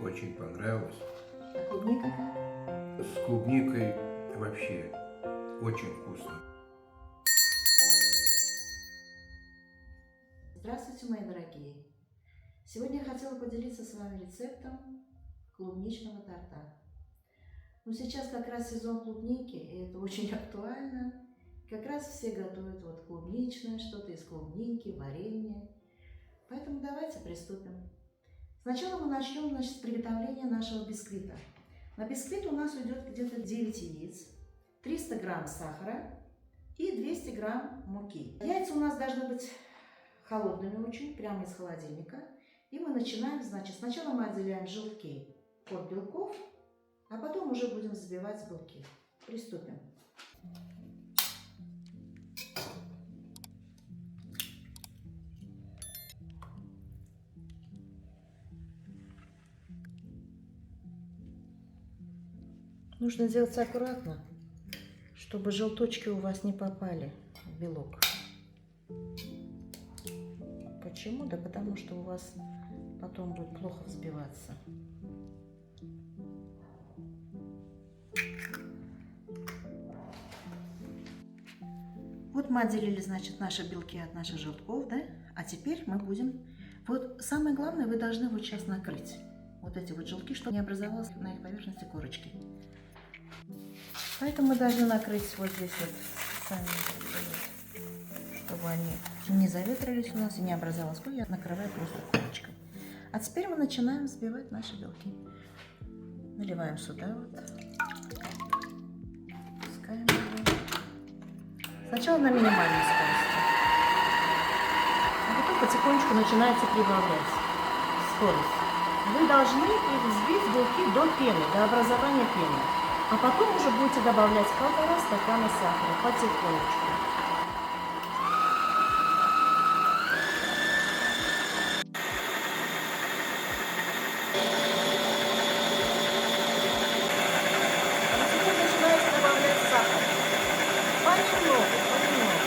очень понравилось. А клубника? С клубникой вообще очень вкусно. Здравствуйте, мои дорогие! Сегодня я хотела поделиться с вами рецептом клубничного торта. Но сейчас как раз сезон клубники, и это очень актуально. Как раз все готовят вот клубничное, что-то из клубники, варенье. Поэтому давайте приступим. Сначала мы начнем с приготовления нашего бисквита. На бисквит у нас уйдет где-то 9 яиц, 300 грамм сахара и 200 грамм муки. Яйца у нас должны быть холодными очень, прямо из холодильника. И мы начинаем, значит, сначала мы отделяем желтки от белков, а потом уже будем взбивать белки. Приступим. Нужно делать аккуратно, чтобы желточки у вас не попали в белок. Почему? Да потому что у вас потом будет плохо взбиваться. Вот мы отделили, значит, наши белки от наших желтков, да? А теперь мы будем... Вот самое главное, вы должны вот сейчас накрыть вот эти вот желтки, чтобы не образовалось на их поверхности корочки. Поэтому мы должны накрыть вот здесь вот сами, чтобы они не заветрились у нас и не образовалась пыль. Я накрываю просто корочкой. А теперь мы начинаем взбивать наши белки. Наливаем сюда вот. Пускаем его. Сначала на минимальной скорости. А потом потихонечку начинаете прибавлять скорость. Вы должны взбить белки до пены, до образования пены. А потом уже будете добавлять 1,5 стакана сахара потихонечку. А теперь начинаете добавлять сахар. Понемногу, понемногу.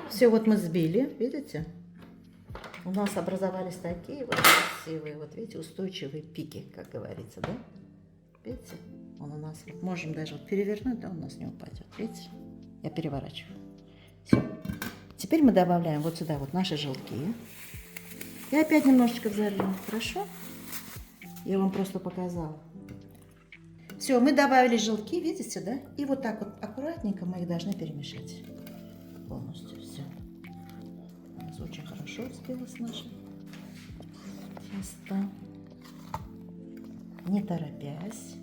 Все, вот мы взбили, видите? У нас образовались такие вот красивые, вот видите, устойчивые пики, как говорится, да? Видите? Он у нас, вот можем даже вот перевернуть, да, у нас не упадет, видите? Я переворачиваю. Все. Теперь мы добавляем вот сюда вот наши желтки. И опять немножечко взбиваем, хорошо? Я вам просто показала. Все, мы добавили желтки, видите, да? И вот так вот аккуратненько мы их должны перемешать полностью. Все. У нас очень хорошо взбилось наше тесто. Не торопясь.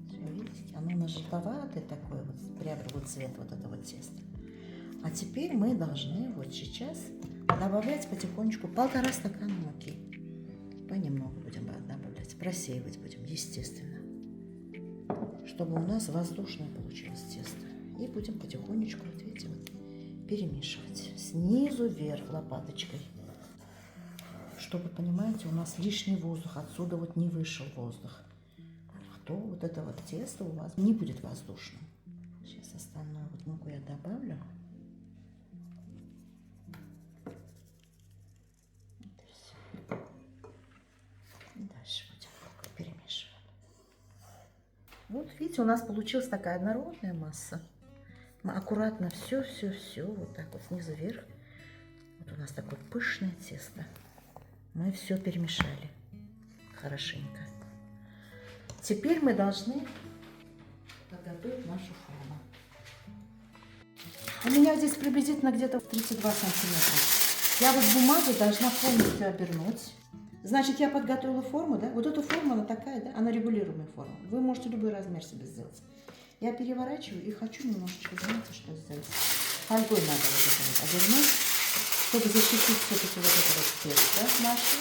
Все, видите, оно у нас желтоватое такое, вот приобрело цвет вот это вот тесто. А теперь мы должны вот сейчас добавлять потихонечку 1,5 стакана муки. Понемногу будем добавлять, просеивать будем, естественно, чтобы у нас воздушное получилось тесто. И будем потихонечку, вот видите, вот, перемешивать снизу вверх лопаточкой, чтобы, понимаете, у нас лишний воздух, отсюда вот не вышел воздух. А то вот это вот тесто у вас не будет воздушным. Сейчас остальную вот муку я добавлю. Дальше будем перемешивать. Вот видите, у нас получилась такая однородная масса. Мы аккуратно все вот так вот снизу вверх. Вот у нас такое пышное тесто. Мы все перемешали хорошенько. Теперь мы должны подготовить нашу форму. У меня здесь приблизительно где-то 32 сантиметра. Я вот бумагу должна полностью обернуть. Значит, я подготовила форму, да? Вот эта форма, она такая, да? Она регулируемая форма. Вы можете любой размер себе сделать. Я переворачиваю и хочу немножечко, знаете, что сделать? Фольгой надо вот это вот обернуть, чтобы защитить все-таки вот это вот тесто наше.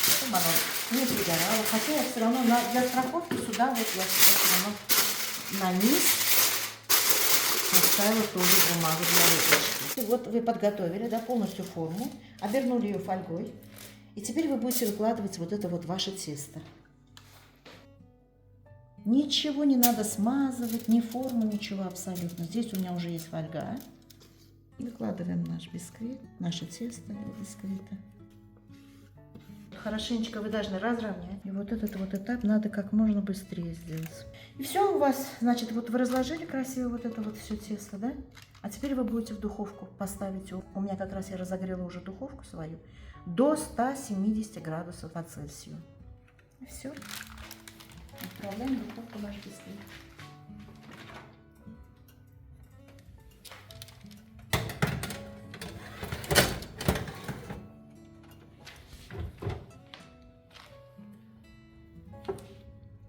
Чтобы оно не пригорало. Хотя я все равно для страховки сюда вот я все равно на низ поставила тоже бумагу для выпечки. Вот вы подготовили, да, полностью форму, обернули ее фольгой. И теперь вы будете выкладывать вот это вот ваше тесто. Ничего не надо смазывать, ни форму, ничего абсолютно. Здесь у меня уже есть фольга. Выкладываем наш бисквит, наше тесто для бисквита. Хорошенечко вы должны разровнять. И вот этот вот этап надо как можно быстрее сделать. И все у вас, значит, вот вы разложили красиво вот это вот все тесто, да? А теперь вы будете в духовку поставить. У меня как раз я разогрела уже духовку свою до 170 градусов по Цельсию. И все. Отправляем в духовку наш бисквит.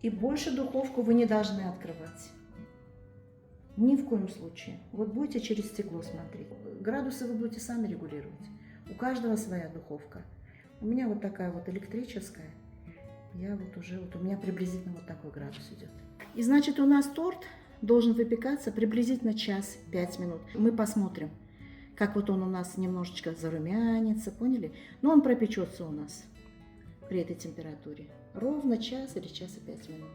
И больше духовку вы не должны открывать. Ни в коем случае. Вот будете через стекло смотреть. Градусы вы будете сами регулировать. У каждого своя духовка. У меня вот такая вот электрическая. Я вот уже, вот у меня приблизительно вот такой градус идет. И значит, у нас торт должен выпекаться приблизительно час 5 минут. Мы посмотрим, как вот он у нас немножечко зарумянится, поняли? Но он пропечется у нас при этой температуре. Ровно час или час и 5 минут.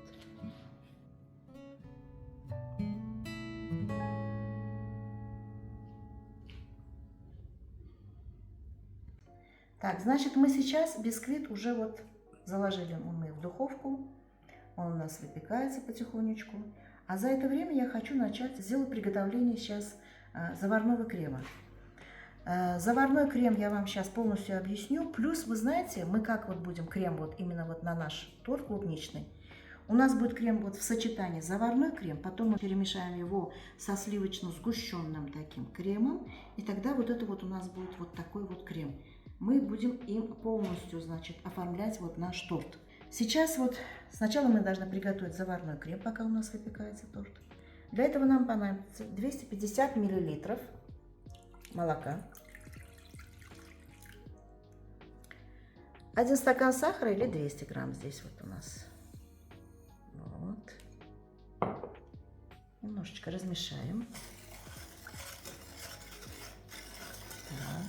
Так, значит, мы сейчас бисквит уже вот заложили мы в духовку. Он у нас выпекается потихонечку. А за это время я хочу начать сделать приготовление сейчас заварного крема. Заварной крем я вам сейчас полностью объясню. Плюс, вы знаете, мы как вот будем крем вот именно вот на наш торт клубничный. У нас будет крем вот в сочетании заварной крем, потом мы перемешаем его со сливочно-сгущенным таким кремом. И тогда вот это вот у нас будет вот такой вот крем. Мы будем им полностью, значит, оформлять вот наш торт. Сейчас вот сначала мы должны приготовить заварной крем, пока у нас выпекается торт. Для этого нам понадобится 250 миллилитров молока, 1 стакан сахара или 200 грамм здесь вот у нас. Вот. Немножечко размешаем. Так.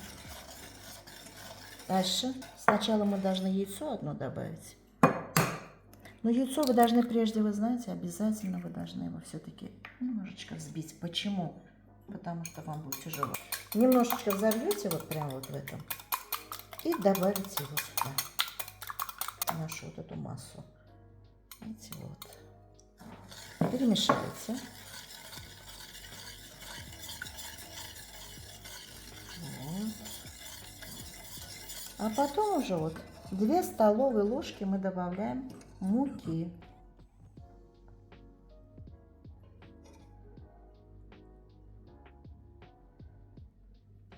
Дальше. Сначала мы должны яйцо одно добавить. Но яйцо вы должны прежде, вы знаете, обязательно вы должны его все-таки немножечко взбить. Почему? Потому что вам будет тяжело. Немножечко взорвете вот прямо вот в этом и добавите его сюда, нашу вот эту массу. Видите, вот. Перемешайте. Вот. А потом уже вот 2 столовые ложки мы добавляем муки.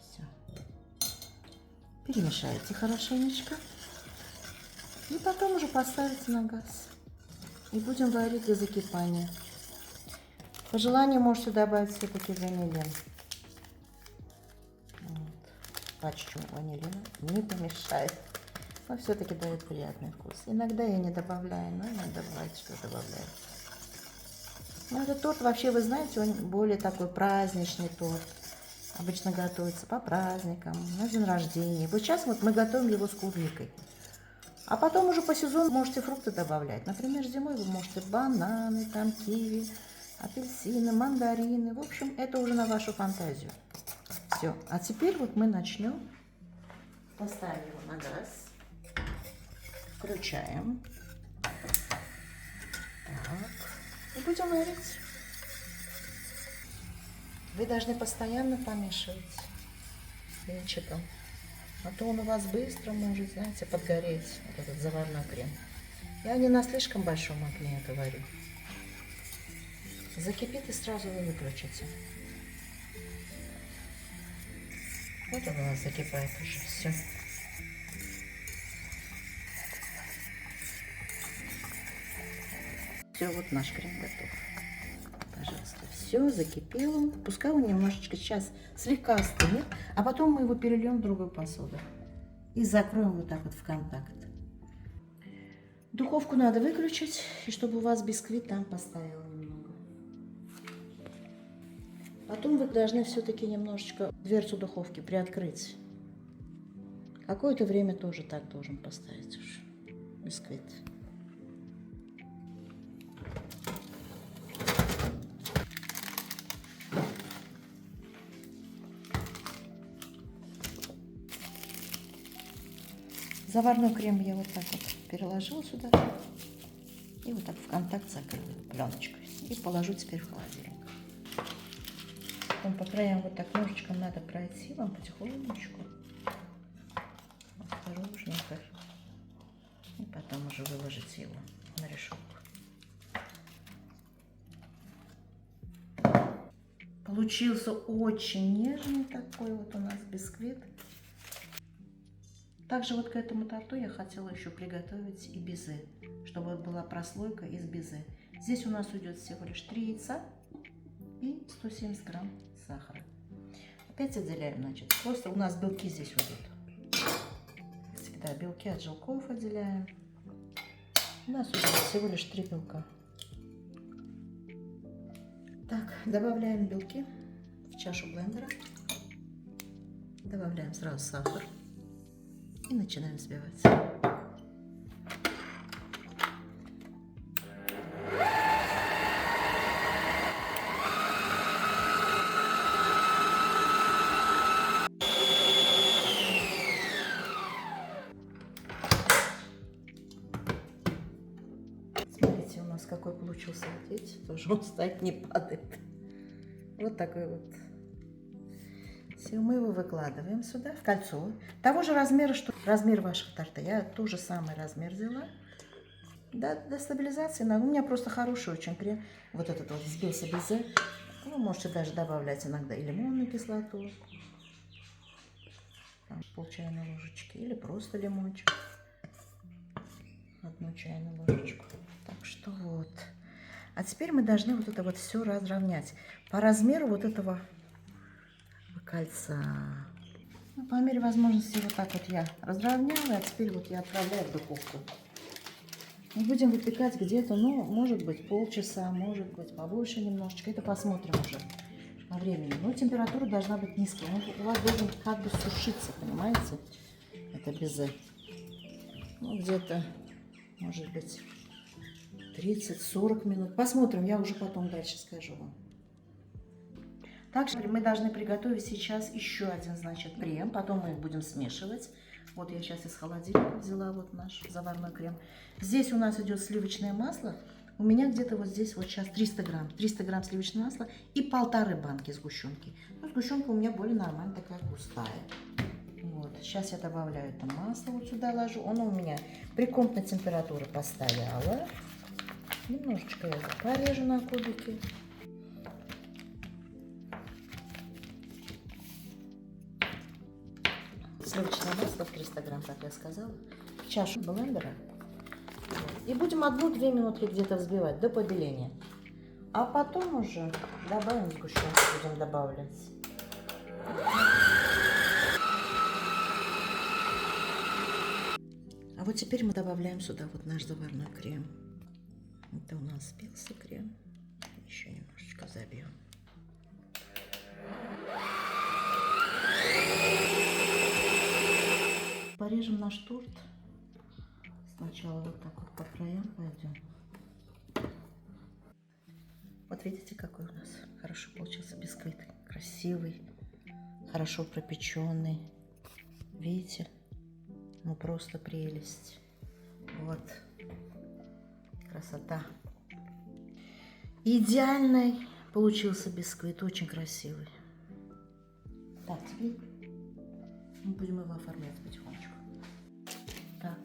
Все. Перемешайте хорошенечко. И потом уже поставите на газ. И будем варить до закипания. По желанию можете добавить все-таки ванилин. Вот. Пачку ванилина не помешает. Но все-таки дает приятный вкус. Иногда я не добавляю, но иногда бывает, что добавляю. Но этот торт вообще, вы знаете, он более такой праздничный торт. Обычно готовится по праздникам, на день рождения. Вот сейчас вот мы готовим его с клубникой. А потом уже по сезону можете фрукты добавлять. Например, зимой вы можете бананы, там киви, апельсины, мандарины. В общем, это уже на вашу фантазию. Все. А теперь вот мы начнем. Поставим его на газ. Включаем. Так. И будем варить. Вы должны постоянно помешивать венчиком. А то он у вас быстро может, знаете, подгореть, вот этот заварной крем. Я не на слишком большом огне это варю. Закипит и сразу вы выключите. Вот он у нас закипает уже. Все. Все, вот наш крем готов. Пожалуйста, все закипело. Пускай он немножечко сейчас слегка остынет, а потом мы его перельем в другую посуду и закроем вот так вот в контакт. Духовку надо выключить, и чтобы у вас бисквит там постоял немного. Потом вы должны все-таки немножечко дверцу духовки приоткрыть. Какое-то время тоже так должен поставить уже бисквит. Заварной крем я вот так вот переложила сюда. И вот так в контакт закрыла пленочкой. И положу теперь в холодильник. Потом по краям вот так ножичком надо пройти вам потихонечку. Осторожненько. И потом уже выложить его на решетку. Получился очень нежный такой вот у нас бисквит. Также вот к этому торту я хотела еще приготовить и безе, чтобы была прослойка из безе. Здесь у нас уйдет всего лишь 3 яйца и 170 грамм сахара. Опять отделяем, значит, просто у нас белки здесь уйдут. Всегда белки от желтков отделяем. У нас уйдет всего лишь 3 белка. Так, добавляем белки в чашу блендера. Добавляем сразу сахар. И начинаем взбивать. Смотрите, у нас какой получился. Видите, тоже он стоит, не падает. Вот такой вот. Все, мы его выкладываем сюда, в кольцо. Того же размера, что размер ваших торта. Я тот же самый размер взяла. До стабилизации надо. У меня просто хороший очень крем. Вот этот вот взбился безе. Вы можете даже добавлять иногда и лимонную кислоту. Там, пол чайной ложечки. Или просто лимончик. 1 чайную ложечку. Так что вот. А теперь мы должны вот это вот все разровнять. По размеру вот этого кольца. Ну, по мере возможности вот так вот я разровняла, а теперь вот я отправляю в духовку. Мы будем выпекать где-то, ну, может быть, полчаса, может быть, побольше немножечко. Это посмотрим уже по времени. Но температура должна быть низкая. Он у вас должен как бы сушиться, понимаете? Это безе. Ну, где-то, может быть, 30-40 минут. Посмотрим, я уже потом дальше скажу вам. Также мы должны приготовить сейчас еще один, значит, крем. Потом мы их будем смешивать. Вот я сейчас из холодильника взяла вот наш заварной крем. Здесь у нас идет сливочное масло. У меня где-то вот здесь вот сейчас 300 грамм. 300 грамм сливочного масла и 1,5 банки сгущенки. Ну, сгущенка у меня более нормальная, такая густая. Вот. Сейчас я добавляю это масло, вот сюда ложу. Оно у меня при комнатной температуре постояло. Немножечко я его порежу на кубики. Сливочное масло 300 грамм, как я сказала, в чашу блендера. И будем 1-2 минутки где-то взбивать до побеления. А потом уже добавим сгущенку, будем добавлять. А вот теперь мы добавляем сюда вот наш заварной крем. Это у нас спелся крем. Еще немножечко забьем. Порежем наш торт. Сначала вот так вот по краям пойдем. Вот видите, какой у нас хорошо получился бисквит. Красивый, хорошо пропеченный. Видите? Ну просто прелесть. Вот. Красота. Идеальный получился бисквит. Очень красивый. Так, теперь мы будем его оформлять потихонечку. Так.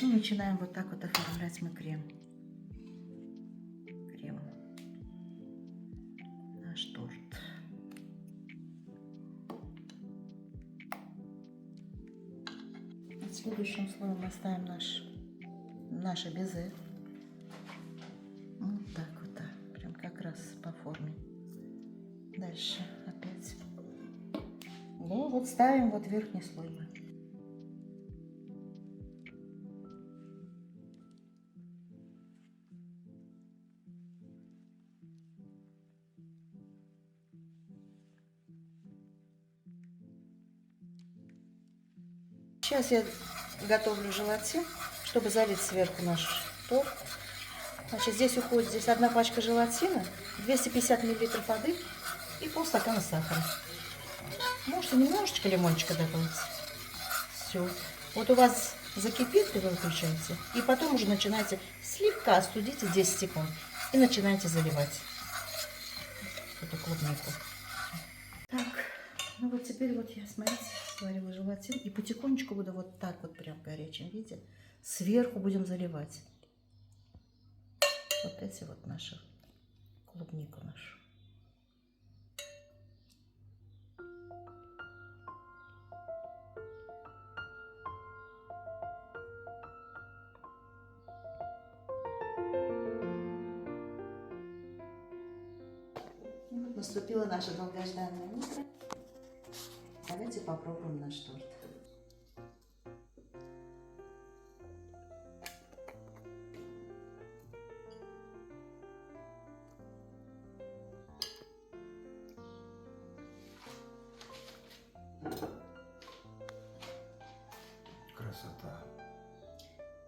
Ну, начинаем вот так вот оформлять мы крем. Кремом. Наш торт. Следующим слоем мы ставим наше безе. Вот так вот, да. Прям как раз по форме. Дальше опять. Ну вот ставим вот верхний слой. Сейчас я готовлю желатин, чтобы залить сверху наш торт. Значит, здесь уходит 1 пачка желатина, 250 мл воды и полстакана сахара. Можете немножечко лимончика добавить. Все. Вот у вас закипит, и вы выключаете. И потом уже начинаете слегка остудите 10 секунд. И начинаете заливать эту клубнику. Так, ну вот теперь вот я, смотрите, сварила желатин. И потихонечку буду вот так вот прям в горячем виде. Сверху будем заливать. Вот эти вот наши, клубнику нашу. И вот наступило наше долгожданное утро. Давайте попробуем наш торт. Красота.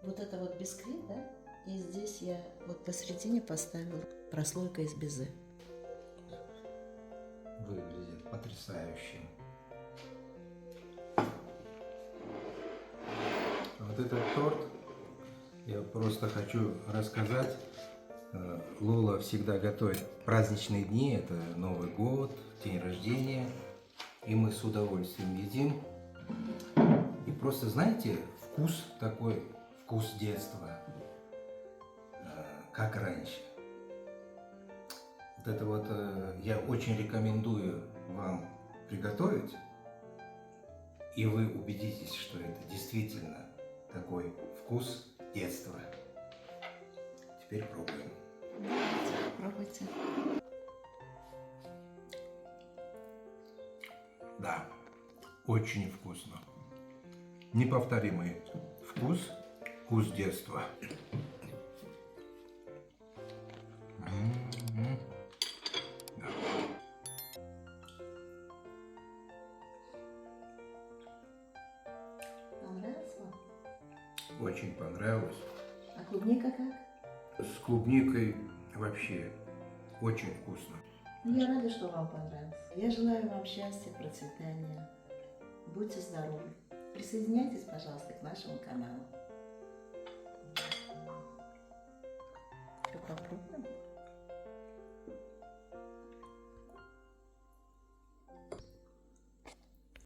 Вот это вот бисквит, да? И здесь я вот посередине поставила прослойка из безе. Выглядит потрясающе. Вот этот торт, я просто хочу рассказать. Лола всегда готовит праздничные дни, это Новый год, день рождения, и мы с удовольствием едим. И просто, знаете, вкус такой, вкус детства, как раньше. Вот это вот я очень рекомендую вам приготовить, и вы убедитесь, что это действительно такой вкус детства. Теперь пробуем. Пробуйте. Да, очень вкусно. Неповторимый вкус, вкус детства. Да. Понравилось вам? Очень понравилось. А клубника как? С клубникой вообще очень вкусно. Я рада, что вам понравилось. Я желаю вам счастья, процветания. Будьте здоровы. Присоединяйтесь, пожалуйста, к нашему каналу.